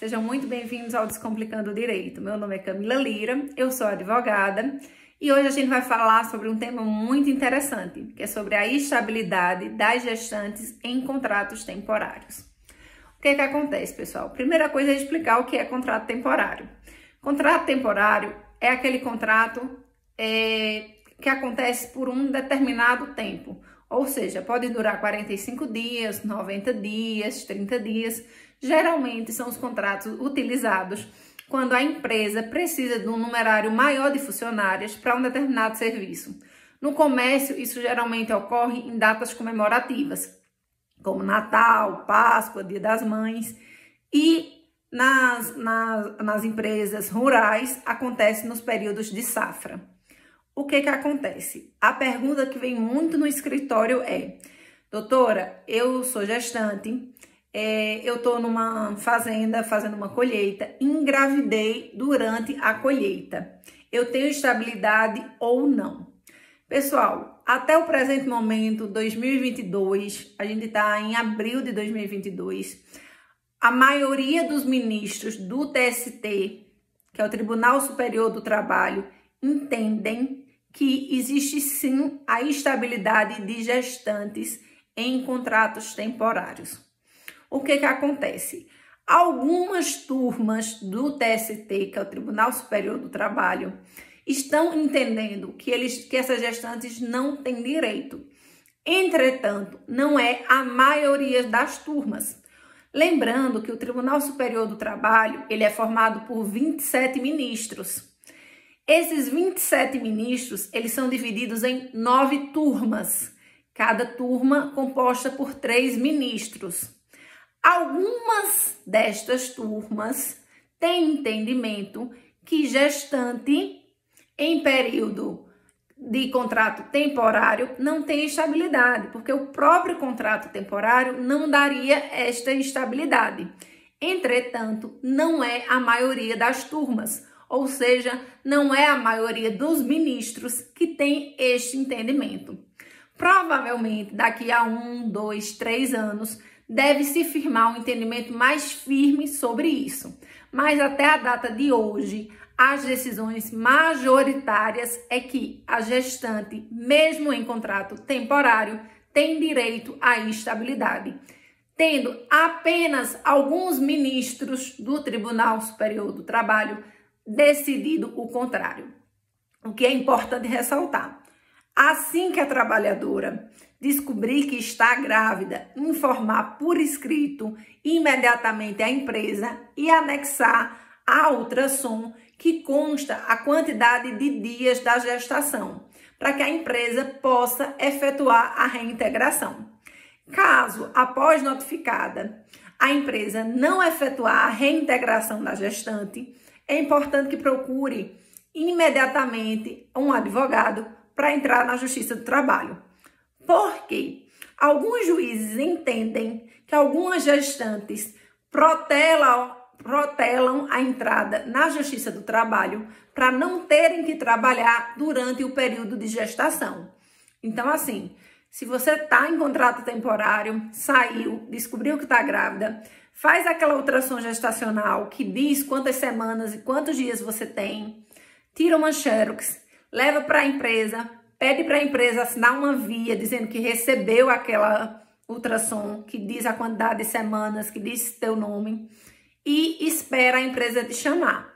Sejam muito bem-vindos ao Descomplicando o Direito. Meu nome é Camila Lira, eu sou advogada e hoje a gente vai falar sobre um tema muito interessante, que é sobre a estabilidade das gestantes em contratos temporários. O que acontece, pessoal? Primeira coisa é explicar o que é contrato temporário. Contrato temporário é aquele contrato que acontece por um determinado tempo, ou seja, pode durar 45 dias, 90 dias, 30 dias. Geralmente são os contratos utilizados quando a empresa precisa de um numerário maior de funcionários para um determinado serviço. No comércio, isso geralmente ocorre em datas comemorativas, como Natal, Páscoa, Dia das Mães, e nas empresas rurais acontece nos períodos de safra. O que acontece? A pergunta que vem muito no escritório é: doutora, eu sou gestante, eu estou numa fazenda fazendo uma colheita, engravidei durante a colheita. Eu tenho estabilidade ou não? Pessoal, até o presente momento, 2022, a gente está em abril de 2022, a maioria dos ministros do TST, que é o Tribunal Superior do Trabalho, entendem que existe sim a estabilidade de gestantes em contratos temporários. O que acontece? Algumas turmas do TST, que é o Tribunal Superior do Trabalho, estão entendendo que essas gestantes não têm direito. Entretanto, não é a maioria das turmas. Lembrando que o Tribunal Superior do Trabalho, ele é formado por 27 ministros. Esses 27 ministros, eles são divididos em 9 turmas. Cada turma composta por 3 ministros. Algumas destas turmas têm entendimento que gestante em período de contrato temporário não tem estabilidade, porque o próprio contrato temporário não daria esta estabilidade. Entretanto, não é a maioria das turmas, ou seja, não é a maioria dos ministros que tem este entendimento. Provavelmente, daqui a 1, 2, 3 anos, deve-se firmar um entendimento mais firme sobre isso. Mas até a data de hoje, as decisões majoritárias é que a gestante, mesmo em contrato temporário, tem direito à estabilidade, tendo apenas alguns ministros do Tribunal Superior do Trabalho decidido o contrário. O que é importante ressaltar: assim que a trabalhadora descobrir que está grávida, informar por escrito imediatamente a empresa e anexar a ultrassom que consta a quantidade de dias da gestação, para que a empresa possa efetuar a reintegração. Caso, após notificada, a empresa não efetuar a reintegração da gestante, é importante que procure imediatamente um advogado para entrar na Justiça do Trabalho. Porque alguns juízes entendem que algumas gestantes protelam a entrada na Justiça do Trabalho para não terem que trabalhar durante o período de gestação. Então, assim, se você está em contrato temporário, saiu, descobriu que está grávida, faz aquela ultrassom gestacional que diz quantas semanas e quantos dias você tem, tira uma xerox, leva para a empresa, pede para a empresa assinar uma via dizendo que recebeu aquela ultrassom, que diz a quantidade de semanas, que diz teu nome, e espera a empresa te chamar.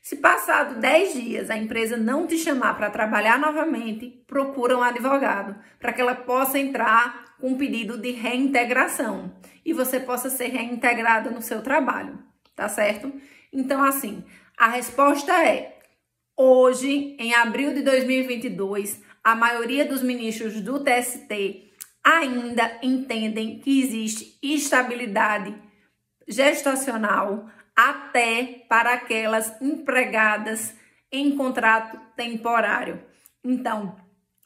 Se passado 10 dias a empresa não te chamar para trabalhar novamente, procura um advogado para que ela possa entrar com um pedido de reintegração e você possa ser reintegrada no seu trabalho, tá certo? Então, assim, a resposta é: hoje, em abril de 2022, a maioria dos ministros do TST ainda entendem que existe estabilidade gestacional até para aquelas empregadas em contrato temporário. Então,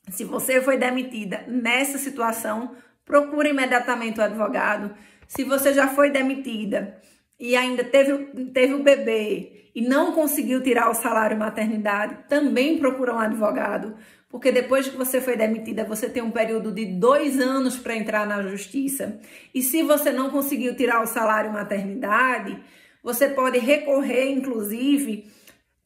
se você foi demitida nessa situação, procure imediatamente o advogado. Se você já foi demitida e ainda teve o bebê e não conseguiu tirar o salário maternidade, também procura um advogado, porque depois que você foi demitida, você tem um período de 2 anos para entrar na justiça. E se você não conseguiu tirar o salário maternidade, Você pode recorrer, inclusive,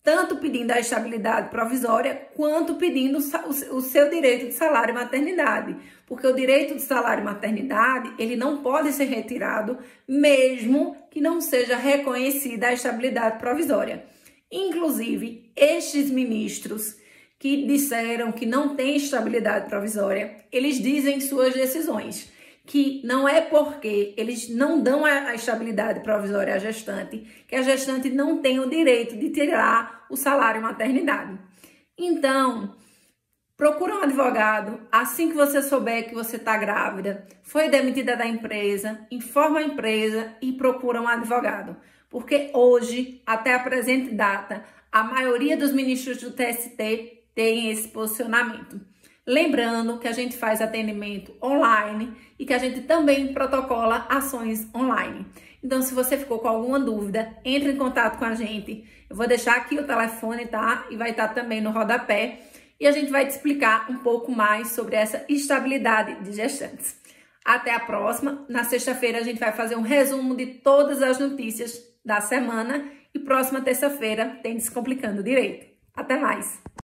tanto pedindo a estabilidade provisória, quanto pedindo o seu direito de salário e maternidade. Porque o direito de salário e maternidade, ele não pode ser retirado, mesmo que não seja reconhecida a estabilidade provisória. Inclusive, estes ministros que disseram que não tem estabilidade provisória, eles dizem em suas decisões que não é porque eles não dão a estabilidade provisória à gestante, que a gestante não tem o direito de tirar o salário maternidade. Então, procura um advogado assim que você souber que você está grávida, foi demitida da empresa, informa a empresa e procura um advogado. Porque hoje, até a presente data, a maioria dos ministros do TST tem esse posicionamento. Lembrando que a gente faz atendimento online e que a gente também protocola ações online. Então, se você ficou com alguma dúvida, entre em contato com a gente. Eu vou deixar aqui o telefone, tá? E vai estar também no rodapé. E a gente vai te explicar um pouco mais sobre essa estabilidade de gestantes. Até a próxima. Na sexta-feira a gente vai fazer um resumo de todas as notícias da semana. E próxima terça-feira tem Descomplicando Direito. Até mais!